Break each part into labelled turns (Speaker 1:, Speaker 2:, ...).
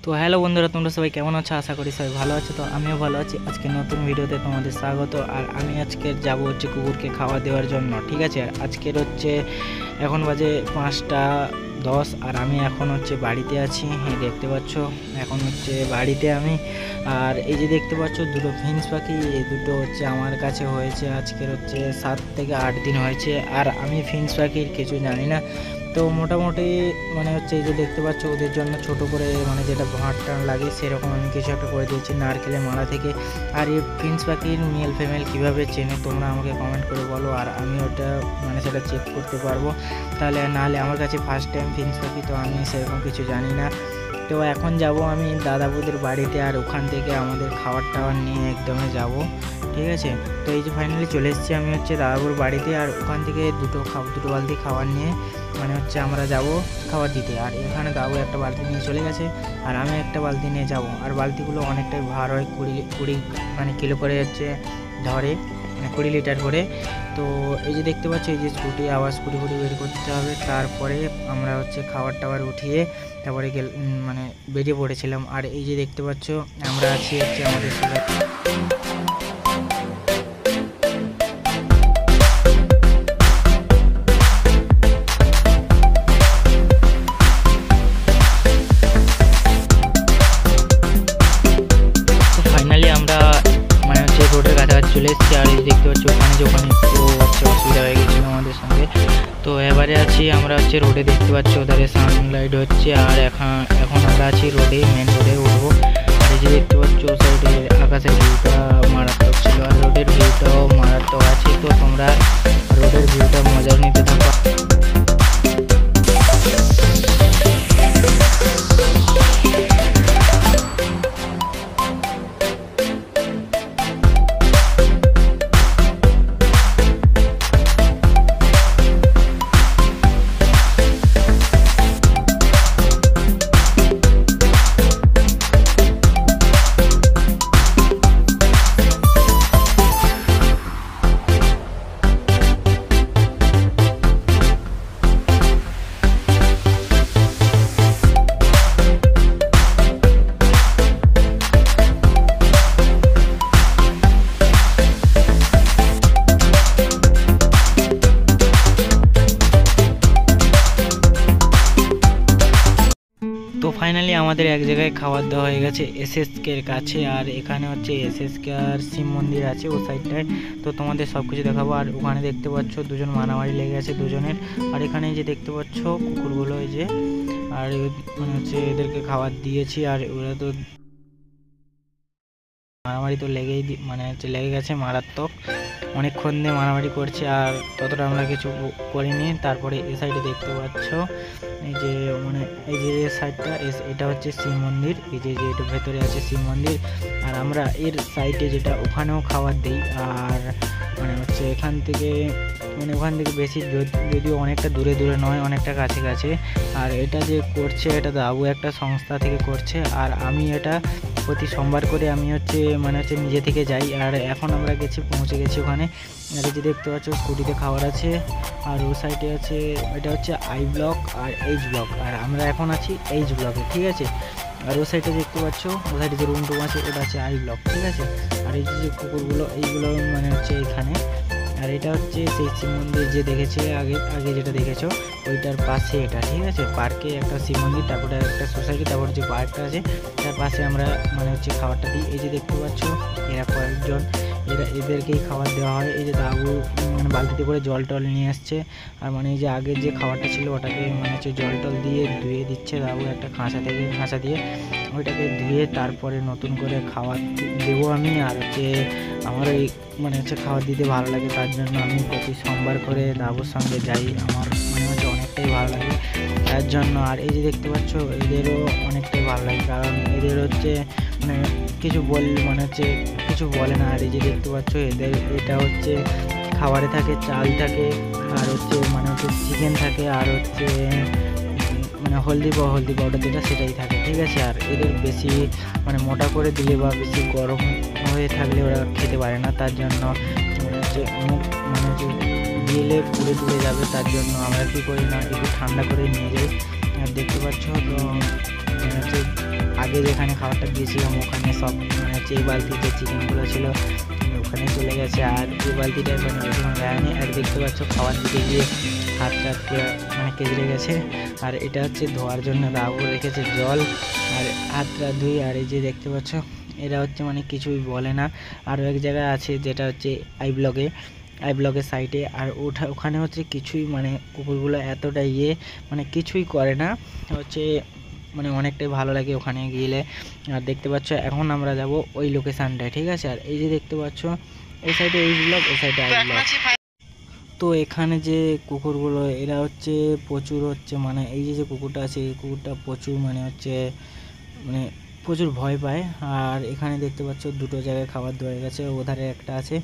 Speaker 1: তো হ্যালো বন্ধুরা, তোমরা সবাই কেমন আছো? আশা করি সবাই ভালো আছো। তো আমিও ভালো আছি। আজকে নতুন ভিডিওতে তোমাদের স্বাগত। আর আমি আজকে যাব হচ্ছে কুকুরকে খাওয়া দেওয়ার জন্য, ঠিক আছে। আর আজকের হচ্ছে এখন বাজে 5টা 10 আর আমি এখন হচ্ছে বাড়িতে আছি। হ্যাঁ, দেখতে পাচ্ছ এখন হচ্ছে বাড়িতে আমি। আর এই যে দেখতে পাচ্ছ দুটো ফিঞ্চ পাখি, এই দুটো হচ্ছে আমার কাছে হয়েছে আজকের হচ্ছে 7 থেকে 8 দিন হয়েছে। আর আমি ফিঞ্চ পাখির কিছু জানি না, তো মোটামুটি মানে হচ্ছে এই যে দেখতে পাচ্ছ ওদের জন্য ছোট করে মানে যেটা ভাঁড় টান লাগে সেরকম আমি কিছু একটা করে দিয়েছি নারকেলের মালা থেকে। আর এই ফিঞ্চ পাখির মেল ফিমেল কীভাবে চেনে তোমরা আমাকে কমেন্ট করে বলো, আর আমি ওটা মানে সেটা চেক করতে পারবো। তাহলে নাহলে আমার কাছে ফার্স্ট টাইম ফিঞ্চ পাখি, তো আমি সেরকম কিছু জানি না। তো এখন যাব আমি দাদাবুদের বাড়িতে, আর ওখান থেকে আমাদের খাবার টাবার নিয়ে একদমই যাব, ঠিক আছে। তো এই যে ফাইনালি চলে এসেছি আমি হচ্ছে দাদাবুর বাড়িতে, আর ওখান থেকে দুটো বালতি খাবার নিয়ে মানে হচ্ছে আমরা যাব খাবার দিতে। আর এখানে দাদু একটা বালতি নিয়ে চলে গেছে, আর আমি একটা বালতি নিয়ে যাব। আর বালতিগুলো অনেকটাই ভার হয়, 20 মানে কিলো করে হচ্ছে ধরে, 20 লিটার করে। তো এই যে দেখতে পাচ্ছ এই যে স্কুটি বের করতে হবে, তারপরে আমরা হচ্ছে খাবার টাবার উঠিয়ে তারপরে মানে বেরিয়ে পড়েছিলাম। আর এই যে দেখতে পাচ্ছ আমরা আছি হচ্ছে আমাদের সবাই। রোডের কাছাকাছি চলে এসেছি। আর এই দেখতে পাচ্ছি ওখানে একটু হচ্ছে অসুবিধা হয়ে গেছিলো আমাদের সঙ্গে। তো এবারে আছি আমরা হচ্ছে রোডে, দেখতে পাচ্ছি ওধারে সানলাইট হচ্ছে। আর এখন আমরা আছি রোডে, মেন রোডে উঠবো। আর এই যে দেখতে পাচ্ছি ও সাইডের আকাশের ভিউটা মারাত্মক ছিল, আর রোডের ভিউটাও মারাত্মক আছে। তো তোমরা রোডের ভিউটা মজা নিতে থাকো। তো ফাইনালি আমাদের এক জায়গায় খাবার দেওয়া হয়ে গেছে, এসএসকের কাছে। আর এখানে হচ্ছে এসএসকে আর শিব মন্দির আছে ও সাইডটায়। তো তোমাদের সব কিছু দেখাবো। আর ওখানে দেখতে পাচ্ছ দুজন মারামারি লেগে গেছে দুজনের। আর এখানে যে দেখতে পাচ্ছ কুকুরগুলো এই যে, আর মানে হচ্ছে এদেরকে খাবার দিয়েছি। আর ওরা তো মারামারি তো মানে হচ্ছে লেগে গেছে মারাত্মক, অনেকক্ষণ দিয়ে মারামারি করছে। আর ততটা আমরা কিছু করিনি। তারপরে এই সাইডে দেখতে পাচ্ছ এই যে মানে এই যে সাইডটা, এটা হচ্ছে শিব মন্দির। এই যে এটা ভেতরে আছে শিব মন্দির। আর আমরা এর সাইডে যেটা ওখানেও খাবার দিই। আর মানে হচ্ছে ওখান থেকে বেশি যদিও অনেকটা দূরে নয়, অনেকটা কাছে। আর এটা যে করছে এটা দাবু একটা সংস্থা থেকে করছে। আর আমি এটা প্রতি সোমবার করে আমি হচ্ছে মানে হচ্ছে নিজে থেকে যাই। আর এখন আমরা পৌঁছে গেছি ওখানে। আর এই যে দেখতে পাচ্ছ স্কুটিতে খাবার আছে। আর ও সাইডে আছে, এটা হচ্ছে আই ব্লক আর এইচ ব্লক। আর আমরা এখন আছি এইচ ব্লকে, ঠিক আছে। আর ও সাইডে দেখতে পাচ্ছ ও সাইডে যে রুম আছে ওটা আছে আই ব্লক, ঠিক আছে। আর এই যে কুকুরগুলো এইগুলো মানে হচ্ছে এখানে। আর এটা হচ্ছে সেই শিব মন্দির যে দেখেছে আগে যেটা দেখেছো ওইটার পাশে এটা, ঠিক আছে। পার্কে একটা শিব মন্দির, তারপরে একটা সোসাইটি, তারপর যে পার্কটা আছে তার পাশে আমরা মানে হচ্ছে খাবারটা দিই। এই যে দেখতে পাচ্ছ এরা কয়েকজন, এদেরকেই খাবার দেওয়া হয়। এই যে দাবু মানে বালতিতে করে জল টল নিয়ে আসছে। আর মানে এই যে আগের যে খাবারটা ছিল ওটাকে মানে হচ্ছে জল টল দিয়ে ধুয়ে দিচ্ছে দাবু একটা খাঁচা দিয়ে ওইটাকে ধুয়ে তারপরে নতুন করে খাবার দেবো আমি। আর হচ্ছে আমার এই মানে হচ্ছে খাবার দিতে ভালো লাগে, তার জন্য আমি প্রতি সোমবার করে দাবুর সঙ্গে যাই। আমার মানে হচ্ছে অনেকটাই ভালো লাগে তার জন্য। আর এই যে দেখতে পাচ্ছ এদেরও অনেকটাই ভালো লাগে, কারণ এদের হচ্ছে মানে কিছু বলে না। আর এই যে দেখতে পাচ্ছ এটা হচ্ছে খাবারে থাকে চাল থাকে, আর হচ্ছে মানে হচ্ছে চিকেন থাকে, আর হচ্ছে মানে হলদি পাউডার যেটা সেটাই থাকে, ঠিক আছে। আর এদের বেশি মানে মোটা করে দিলে বা বেশি গরম হয়ে থাকলে ওরা খেতে পারে না, তার জন্য মানে হচ্ছে দিলে পুড়ে যাবে। তার জন্য আমরা কী করি না, একটু ঠান্ডা করে নিয়ে যাই। আর দেখতে পাচ্ছ তো হচ্ছে আগে যেখানে খাবারটা দিয়েছিলাম ওখানে সব মানে হচ্ছে এই বালতিতে চিকেনগুলো ছিল ওখানে চলে গেছে, আর এই বালতিটা মানে বেশিক্ষণ দেয়নি। আর দেখতে পাচ্ছ খাওয়ার দিকে গিয়ে হাত টাত মানে কেজড়ে গেছে। আর এটা হচ্ছে ধোয়ার জন্য দাবু রেখেছে জল, আর হাতটা ধুই। আর এই যে দেখতে পাচ্ছ এরা হচ্ছে মানে কিছুই বলে না। আরও এক জায়গায় আছে যেটা হচ্ছে আই ব্লগের সাইডে, আর ওখানে হচ্ছে কিছুই মানে কুকুরগুলো এতটা মানে কিছুই করে না হচ্ছে, মানে অনেকটাই ভালো লাগে ওখানে গেলে। আর দেখতে পাচ্ছ এখন আমরা যাব ওই লোকেশানটায়, ঠিক আছে। আর এই যে দেখতে পাচ্ছ এই সাইডে এই ব্লগ, এই সাইডে আই ব্লগ। তো এখানে যে কুকুরগুলো এরা হচ্ছে প্রচুর হচ্ছে মানে এই যে কুকুরটা আছে এই কুকুরটা প্রচুর মানে হচ্ছে মানে প্রচুর ভয় পায়। আর এখানে দেখতে পাচ্ছ দুটো জায়গায় খাবার দেওয়া গেছে, ওধারে একটা আছে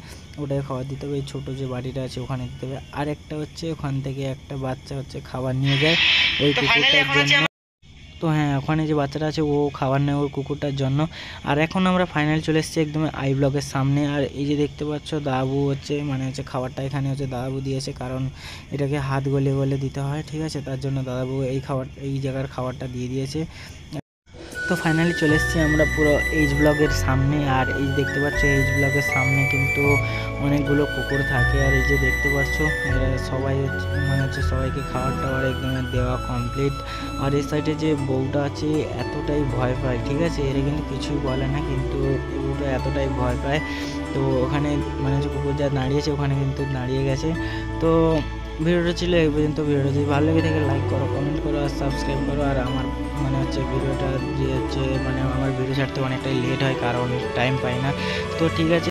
Speaker 1: ওটাকে খাবার দিতে হবে, এই ছোটো যে বাড়িটা আছে ওখানে দিতে হবে। আর একটা হচ্ছে ওখান থেকে একটা বাচ্চা হচ্ছে খাবার নিয়ে যায় ওই কুকুরটার জন্য। তো হ্যাঁ ওখানে যে বাচ্চাটা আছে ও খাবার নেয় ওর কুকুরটার জন্য। আর এখন আমরা ফাইনাল চলে এসেছি একদম আই ব্লগের সামনে। আর এই যে দেখতে পাচ্ছ দাবু হচ্ছে মানে হচ্ছে খাবারটা এখানে হচ্ছে দাদাবু দিয়েছে, কারণ এটাকে হাত গলিয়ে গলিয়ে দিতে হয়, ঠিক আছে, তার জন্য দাদাবু এই জায়গার খাবারটা দিয়ে দিয়েছে। তো ফাইনালি চলে এসেছি আমরা পুরো এইচ ব্লগের সামনে। আর এই দেখতে পাচ্ছ এইচ ব্লগের সামনে কিন্তু অনেকগুলো কুকুর থাকে। আর এই যে দেখতে পাচ্ছ এরা সবাই মানে হচ্ছে সবাইকে খাবার টাবার একদম দেওয়া কমপ্লিট। আর এই সাইডে যে বউটা আছে এতটাই ভয় পায়, ঠিক আছে, এরা কিন্তু কিছুই বলে না, কিন্তু কুকুরটা এতটাই ভয় পায়। তো ওখানে মানে হচ্ছে কুকুর যা দাঁড়িয়েছে ওখানে কিন্তু দাঁড়িয়ে গেছে। তো ভিডিওটা ছিল এই পর্যন্ত। ভিডিওটা যদি ভালো লেগে থাকে লাইক করো, কমেন্ট করো আর সাবস্ক্রাইব করো। আর আমার মানে হচ্ছে ভিডিওটা যে হচ্ছে মানে আমার ভিডিও ছাড়তে অনেকটাই লেট হয় কারণ টাইম পাই না। তো ঠিক আছে।